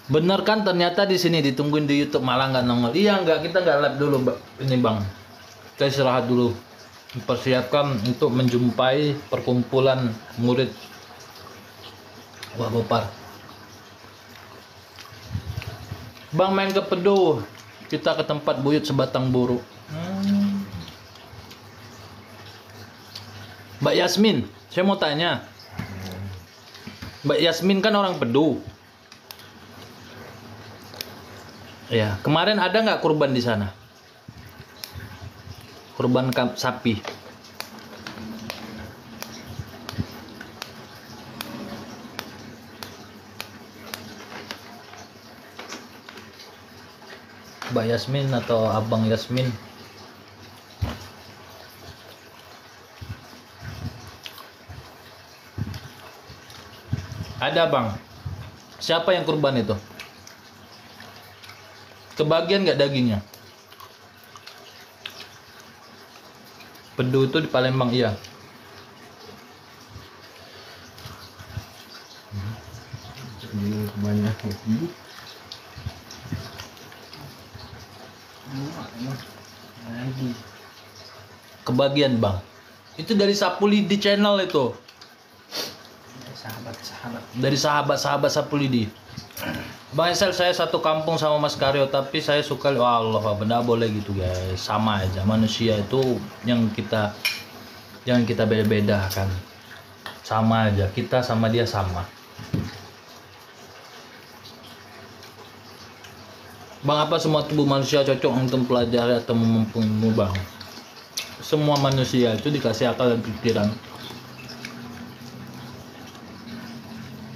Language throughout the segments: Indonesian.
Bener kan ternyata di sini ditungguin di YouTube malah nggak nongol. Iya nggak, kita nggak live dulu ini bang. Kita istirahat dulu. Mempersiapkan untuk menjumpai perkumpulan murid Wah Bopar. Bang main ke Pedu. Kita ke tempat buyut sebatang buru. Mbak Yasmin, saya mau tanya. Mbak Yasmin kan orang Pedu. Ya, kemarin ada nggak kurban di sana? Kurban sapi. Mbak Yasmin atau Abang Yasmin? Ada bang. Siapa yang kurban itu? Kebagian nggak dagingnya? Pedu itu di Palembang iya. Banyak lagi. Kebagian bang. Itu dari Sapulidi channel itu. Dari sahabat-sahabat Sapulidi. Bang Esel, saya satu kampung sama Mas Karyo, tapi saya suka Allah, benda boleh gitu guys. Sama aja manusia itu yang kita beda-bedakan. Sama aja, kita sama dia sama. Bang, apa semua tubuh manusia cocok untuk mempelajari atau mempunyai bang? Semua manusia itu dikasih akal dan pikiran.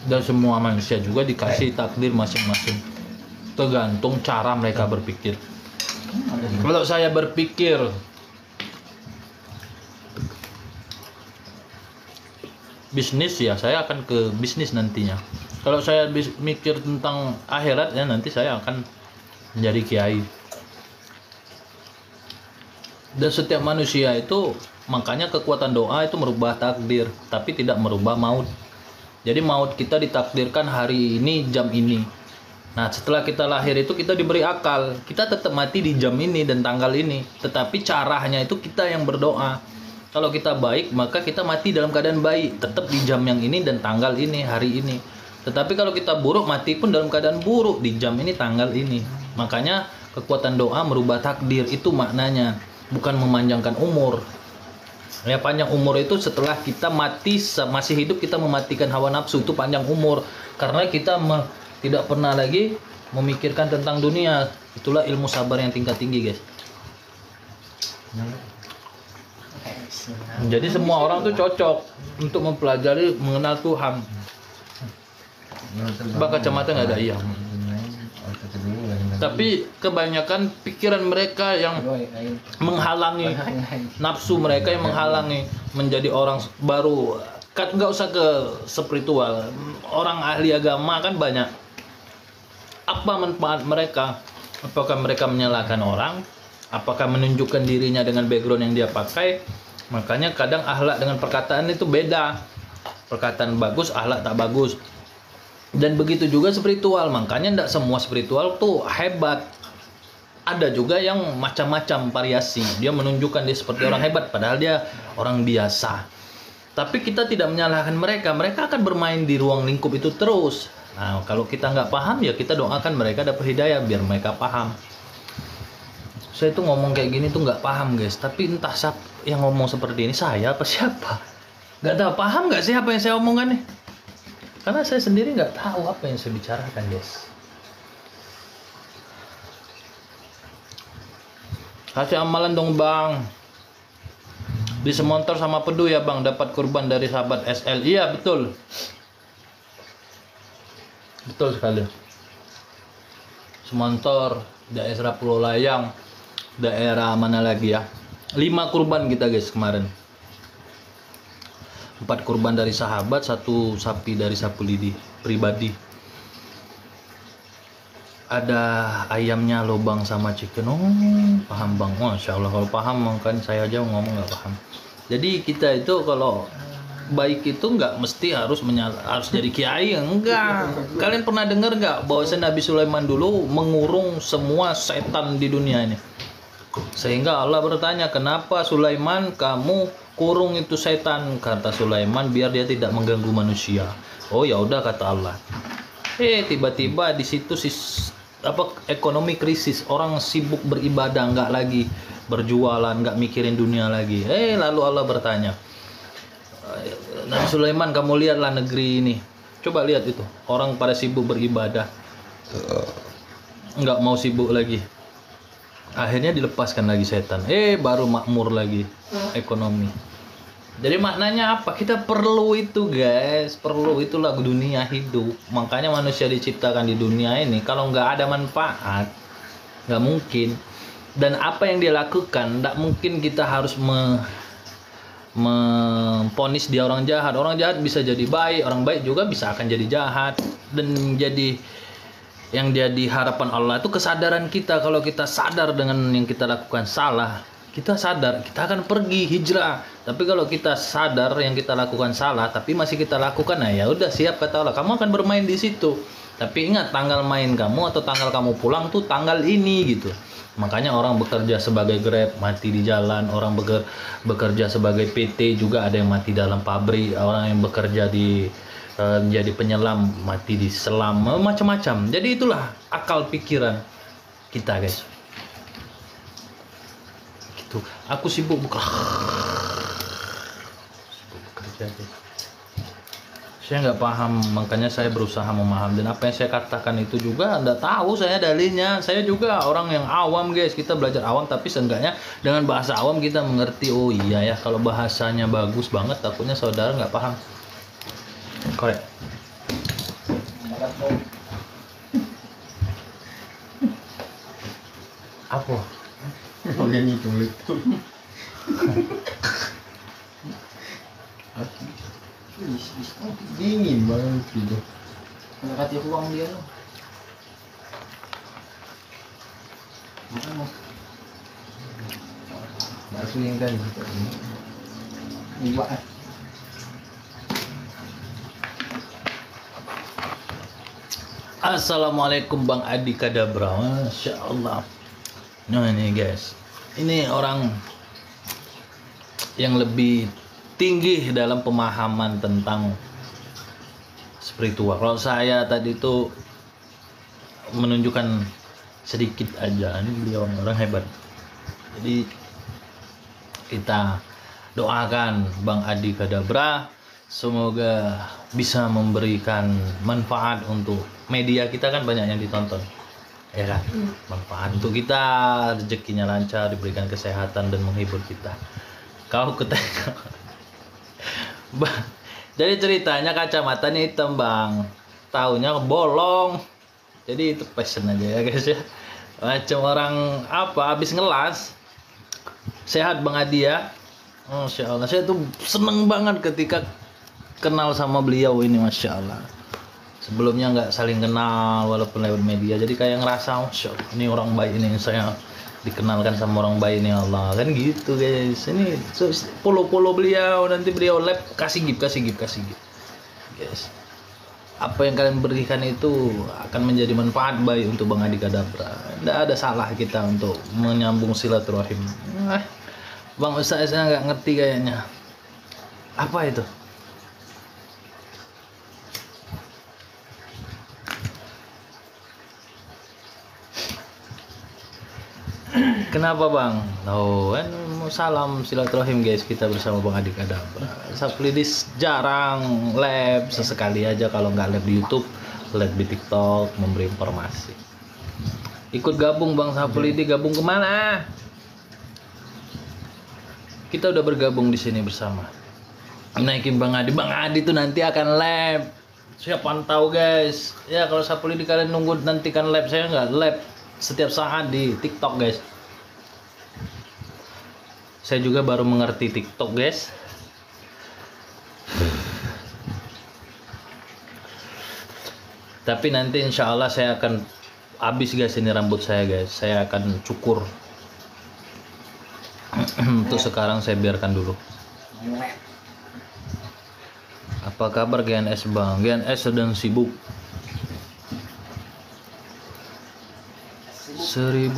Dan semua manusia juga dikasih takdir masing-masing. Tergantung cara mereka berpikir. Kalau saya berpikir bisnis ya, saya akan ke bisnis nantinya. Kalau saya mikir tentang akhirat ya, nanti saya akan menjadi kiai. Dan setiap manusia itu, makanya kekuatan doa itu merubah takdir, tapi tidak merubah maut. Jadi maut kita ditakdirkan hari ini, jam ini. Nah setelah kita lahir itu kita diberi akal. Kita tetap mati di jam ini dan tanggal ini. Tetapi caranya itu kita yang berdoa. Kalau kita baik maka kita mati dalam keadaan baik. Tetap di jam yang ini dan tanggal ini, hari ini. Tetapi kalau kita buruk, mati pun dalam keadaan buruk di jam ini, tanggal ini. Makanya kekuatan doa merubah takdir. Itu maknanya. Bukan memanjangkan umur. Ya, panjang umur itu setelah kita mati, masih hidup kita mematikan hawa nafsu, itu panjang umur. Karena kita tidak pernah lagi memikirkan tentang dunia. Itulah ilmu sabar yang tingkat tinggi guys. Jadi semua orang tuh cocok untuk mempelajari mengenal Tuhan. Bah kacamata nggak ada iya. Tapi kebanyakan pikiran mereka yang menghalangi, nafsu mereka yang menghalangi menjadi orang baru. Kan nggak usah ke spiritual, orang ahli agama kan banyak. Apa manfaat mereka? Apakah mereka menyalahkan orang? Apakah menunjukkan dirinya dengan background yang dia pakai? Makanya kadang akhlak dengan perkataan itu beda. Perkataan bagus, akhlak tak bagus. Dan begitu juga spiritual, makanya tidak semua spiritual tuh hebat. Ada juga yang macam-macam variasi. Dia menunjukkan dia seperti orang hebat, padahal dia orang biasa. Tapi kita tidak menyalahkan mereka. Mereka akan bermain di ruang lingkup itu terus. Nah, kalau kita nggak paham ya kita doakan mereka dapat hidayah biar mereka paham. Saya tuh ngomong kayak gini tuh nggak paham guys. Tapi entah siapa yang ngomong seperti ini, saya apa siapa? Nggak tahu, paham nggak sih apa yang saya omongkan nih? Karena saya sendiri nggak tahu apa yang saya bicarakan guys. Kasih amalan dong bang. Di Semontor sama Pedu ya bang, dapat kurban dari sahabat SL. Iya betul. Betul sekali. Semontor, daerah Pulau Layang, daerah mana lagi ya? 5 kurban kita guys kemarin. 4 kurban dari sahabat, 1 sapi dari Sapulidi pribadi. Ada ayamnya lobang sama chicken. Oh, paham bang. Masya Allah, kalau paham kan saya aja ngomong nggak paham. Jadi kita itu kalau baik itu nggak mesti harus jadi kiai, enggak. Kalian pernah dengar nggak bahwa Nabi Sulaiman dulu mengurung semua setan di dunia ini? Sehingga Allah bertanya, kenapa Sulaiman kamu kurung itu setan? Kata Sulaiman, biar dia tidak mengganggu manusia. Oh ya udah, kata Allah. Tiba-tiba di situ ekonomi krisis, orang sibuk beribadah, nggak lagi berjualan, nggak mikirin dunia lagi. Lalu Allah bertanya, Nabi Sulaiman, kamu lihatlah negeri ini. Coba lihat itu, orang pada sibuk beribadah, nggak mau sibuk lagi. Akhirnya dilepaskan lagi setan. Baru makmur lagi ekonomi. Jadi maknanya apa? Kita perlu itu, guys. Perlu, itulah dunia hidup. Makanya manusia diciptakan di dunia ini. Kalau nggak ada manfaat, nggak mungkin. Dan apa yang dia lakukan, nggak mungkin kita harus memponis dia orang jahat. Orang jahat bisa jadi baik, orang baik juga bisa akan jadi jahat. Dan jadi yang jadi harapan Allah itu kesadaran kita. Kalau kita sadar dengan yang kita lakukan salah, kita sadar, kita akan pergi hijrah. Tapi kalau kita sadar yang kita lakukan salah, tapi masih kita lakukan, nah ya udah, siap, kata Allah, kamu akan bermain di situ. Tapi ingat, tanggal main kamu atau tanggal kamu pulang tuh tanggal ini gitu. Makanya orang bekerja sebagai Grab mati di jalan, orang bekerja sebagai PT juga ada yang mati dalam pabrik, orang yang bekerja di menjadi penyelam mati di selam, macam-macam. Jadi itulah akal pikiran kita, guys. Gitu. Aku sibuk bekerja, guys. Saya nggak paham, makanya saya berusaha memaham. Dan apa yang saya katakan itu juga nggak tahu saya dalilnya. Saya juga orang yang awam, guys. Kita belajar awam, tapi seenggaknya dengan bahasa awam kita mengerti. Oh iya ya, kalau bahasanya bagus banget, takutnya saudara nggak paham. Korek. Apa? Kalian itu. Dingin banget gitu. Mendekati ruang dia loh. Bakso yang kan gitu. Iwa. Assalamualaikum Bang Adi Kadabra. Masya Allah. Nah ini guys, ini orang yang lebih tinggi dalam pemahaman tentang spiritual. Kalau saya tadi itu menunjukkan sedikit aja, ini beliau orang hebat. Jadi kita doakan Bang Adi Kadabra, semoga bisa memberikan manfaat untuk media kita, kan banyak yang ditonton, ya kan? Manfaat untuk kita, rezekinya lancar, diberikan kesehatan dan menghibur kita. Kau ketengok, Bang. Jadi ceritanya kacamatanya hitam, Bang. Taunya bolong. Jadi itu passion aja ya, guys ya. Macam orang apa habis ngelas. Sehat Bang Adi ya. Masya Allah. Saya tuh seneng banget ketika kenal sama beliau ini, Masya Allah. Sebelumnya nggak saling kenal walaupun lewat media, jadi kayak ngerasa Masya Allah, ini orang baik ini, saya dikenalkan sama orang baik ini, Allah, kan gitu guys. Ini follow beliau, nanti beliau live, kasih gift guys. Apa yang kalian berikan itu akan menjadi manfaat baik untuk Bang Adi Kadabra. Nggak ada salah kita untuk menyambung silaturahim. Bang Ustaz saya nggak ngerti kayaknya. Apa itu? Kenapa Bang? Oh, kan salam silaturahim guys, kita bersama Bang Adi Kadabra. Saplidis jarang live, sesekali aja kalau nggak live di YouTube, live di TikTok, memberi informasi. Ikut gabung Bang Saplidis, gabung kemana? Kita udah bergabung di sini bersama. Naikin Bang Adi. Bang Adi tuh nanti akan live. Siap pantau guys. Ya kalau Saplidis kalian nunggu nantikan live, saya nggak live setiap saat di TikTok guys. Saya juga baru mengerti TikTok guys. Tapi nanti insya Allah saya akan habis guys ini rambut saya guys. Saya akan cukur. Untuk sekarang saya biarkan dulu. Apa kabar GNS bang? GNS sedang sibuk. 1000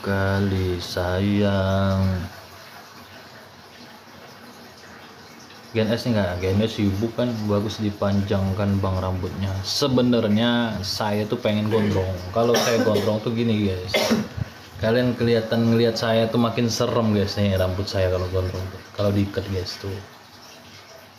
kali sayang. GNS nih nggak? GNS sibuk kan, bagus dipanjangkan bang rambutnya. Sebenarnya saya tuh pengen gondrong. Kalau saya gondrong tuh gini guys. Kalian kelihatan ngelihat saya tuh makin serem guys nih rambut saya kalau gondrong tuh. Kalau diikat guys tuh.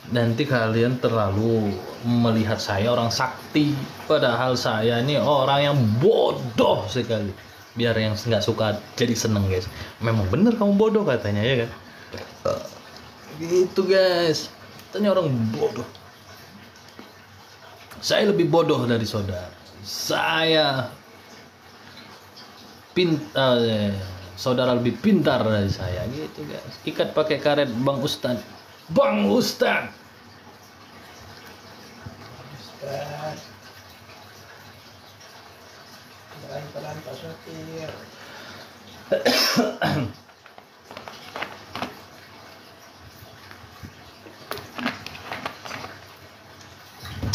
Nanti kalian terlalu melihat saya orang sakti, padahal saya ini orang yang bodoh sekali. Biar yang nggak suka jadi seneng guys. Memang bener kamu bodoh katanya ya kan. Gitu guys. Katanya orang bodoh. Saya lebih bodoh dari saudara. Saya saudara lebih pintar dari saya gitu guys. Ikat pakai karet Bang Ustad. Bang Ustad. Pelan-pelan Pak Sopir.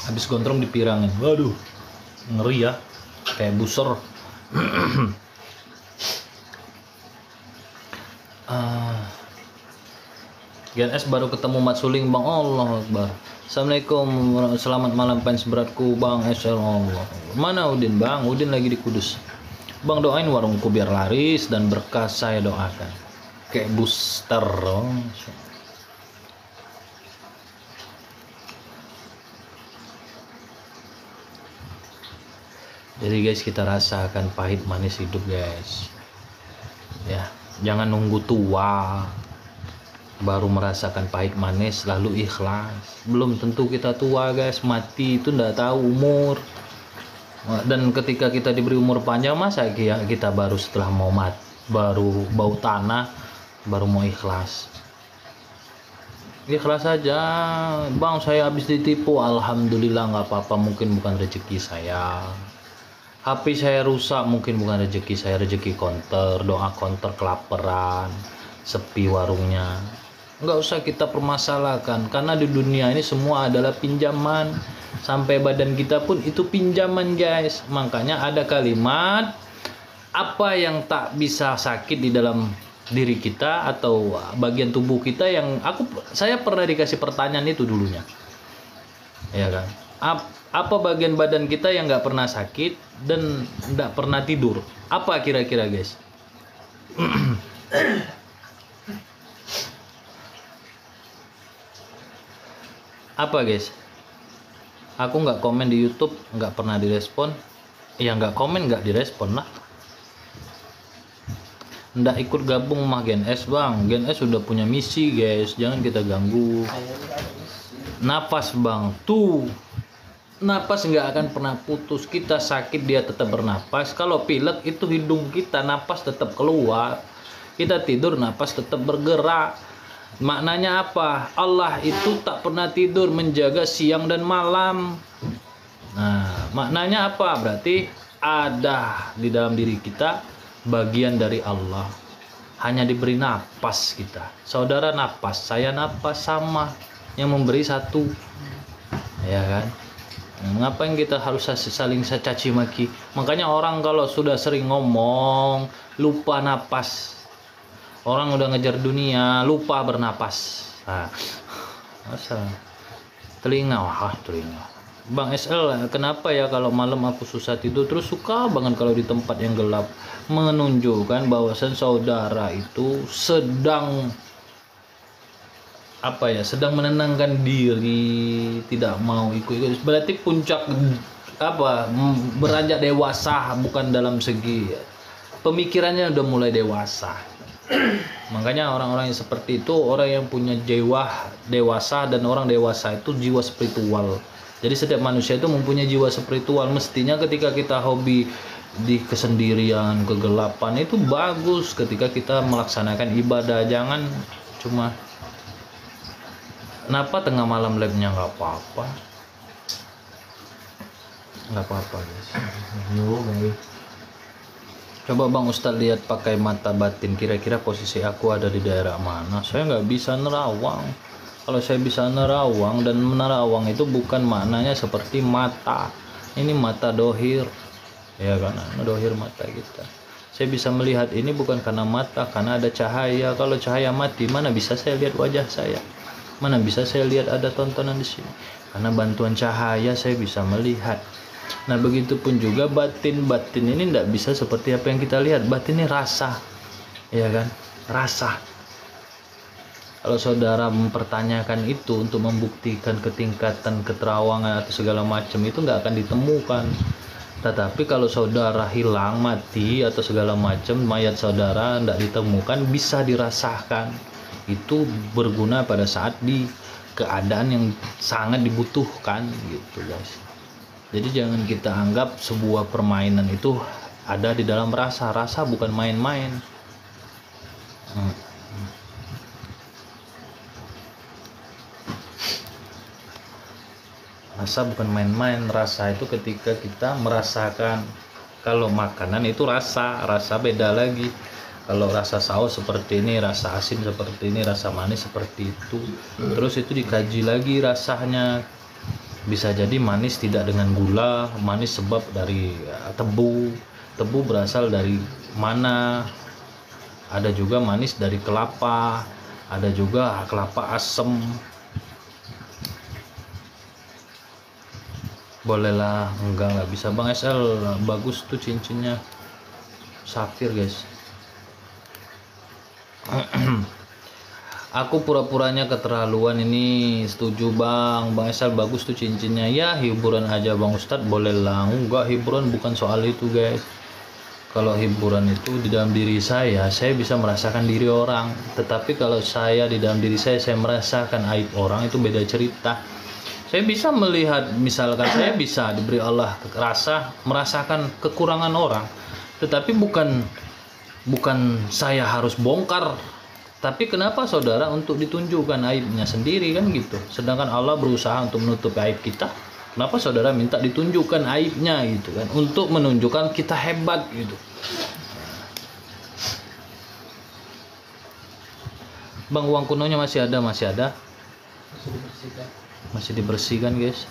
Habis gondrong dipirangin. Waduh. Ngeri ya. Kayak buser. GNS baru ketemu Mat Suling bang. Allah Akbar. Assalamualaikum, selamat malam fans beratku bang SL. Allah. Mana Udin bang? Udin lagi di Kudus. Bang doain warungku biar laris dan berkah, saya doakan. Kayak booster. Jadi guys, kita rasakan pahit manis hidup guys. Ya, jangan nunggu tua baru merasakan pahit manis lalu ikhlas. Belum tentu kita tua guys, mati itu ndak tahu umur. Dan ketika kita diberi umur panjang, masa kita baru setelah mau mati, baru bau tanah, baru mau ikhlas. Ikhlas saja bang, saya habis ditipu. Alhamdulillah nggak apa-apa, mungkin bukan rezeki saya. HP saya rusak, mungkin bukan rezeki saya, rezeki counter, doa counter kelaparan, sepi warungnya. Nggak usah kita permasalahkan, karena di dunia ini semua adalah pinjaman. Sampai badan kita pun itu pinjaman guys. Makanya ada kalimat, apa yang tak bisa sakit di dalam diri kita atau bagian tubuh kita yang saya pernah dikasih pertanyaan itu dulunya. Ya kan? Apa bagian badan kita yang nggak pernah sakit dan nggak pernah tidur? Apa kira-kira guys? Apa guys? Aku nggak komen di YouTube, nggak pernah direspon. Ya nggak komen nggak direspon lah. Nggak ikut gabung mah GNS bang. GNS sudah punya misi guys, jangan kita ganggu. Napas bang, tuh napas nggak akan pernah putus. Kita sakit dia tetap bernapas. Kalau pilek itu hidung kita, napas tetap keluar. Kita tidur, napas tetap bergerak. Maknanya apa? Allah itu tak pernah tidur, menjaga siang dan malam. Nah, maknanya apa? Berarti ada di dalam diri kita bagian dari Allah. Hanya diberi napas kita. Saudara napas, saya napas sama. Yang memberi satu. Ya kan? Ngapain kita harus saling caci maki? Makanya orang kalau sudah sering ngomong, lupa napas. Orang udah ngejar dunia, lupa bernapas. Nah, masa telinga, telinga. Bang SL, kenapa ya kalau malam aku susah tidur, terus suka banget kalau di tempat yang gelap? Menunjukkan bahwasan saudara itu sedang sedang menenangkan diri, tidak mau ikut-ikut. Berarti puncak beranjak dewasa, bukan dalam segi pemikirannya udah mulai dewasa. Makanya orang-orang yang seperti itu orang yang punya jiwa dewasa, dan orang dewasa itu jiwa spiritual. Jadi setiap manusia itu mempunyai jiwa spiritual. Mestinya ketika kita hobi di kesendirian, kegelapan, itu bagus ketika kita melaksanakan ibadah. Jangan cuma kenapa tengah malam labnya nggak apa-apa, guys. Yo guys. Coba Bang Ustadz lihat pakai mata batin, kira-kira posisi aku ada di daerah mana? Saya nggak bisa nerawang. Kalau saya bisa nerawang, dan menerawang itu bukan maknanya seperti mata. Ini mata dohir, ya kan? Dohir mata kita. Saya bisa melihat ini bukan karena mata, karena ada cahaya. Kalau cahaya mati, mana bisa saya lihat wajah saya? Mana bisa saya lihat ada tontonan di sini? Karena bantuan cahaya saya bisa melihat. Nah, begitupun juga batin. Batin ini tidak bisa seperti apa yang kita lihat. Batin ini rasa, ya kan? Rasa. Kalau saudara mempertanyakan itu untuk membuktikan ketingkatan keterawangan atau segala macam, itu nggak akan ditemukan. Tetapi kalau saudara hilang, mati atau segala macam, mayat saudara tidak ditemukan, bisa dirasakan. Itu berguna pada saat di keadaan yang sangat dibutuhkan gitu guys. Jadi jangan kita anggap sebuah permainan itu ada di dalam rasa. Rasa bukan main-main. Rasa bukan main-main. Rasa itu ketika kita merasakan. Kalau makanan itu rasa beda lagi. Kalau rasa saus seperti ini, rasa asin seperti ini, rasa manis seperti itu. Terus itu dikaji lagi rasanya. Bisa jadi manis tidak dengan gula, manis sebab dari tebu. Tebu berasal dari mana? Ada juga manis dari kelapa, ada juga kelapa asem. Bolehlah, enggak bisa. Bang SL bagus tuh cincinnya, safir guys. Aku pura-puranya keterlaluan ini. Setuju bang SL bagus tuh cincinnya. Ya hiburan aja bang Ustadz, bolehlah. Enggak, hiburan bukan soal itu guys. Kalau hiburan itu di dalam diri saya bisa merasakan diri orang. Tetapi kalau saya di dalam diri saya merasakan aib orang, itu beda cerita. Saya bisa melihat, misalkan saya bisa diberi Allah rasa merasakan kekurangan orang, tetapi bukan saya harus bongkar. Tapi kenapa saudara untuk ditunjukkan aibnya sendiri kan gitu? Sedangkan Allah berusaha untuk menutup aib kita. Kenapa saudara minta ditunjukkan aibnya gitu kan? Untuk menunjukkan kita hebat gitu. Bang, uang kunonya masih ada? Masih dibersihkan guys.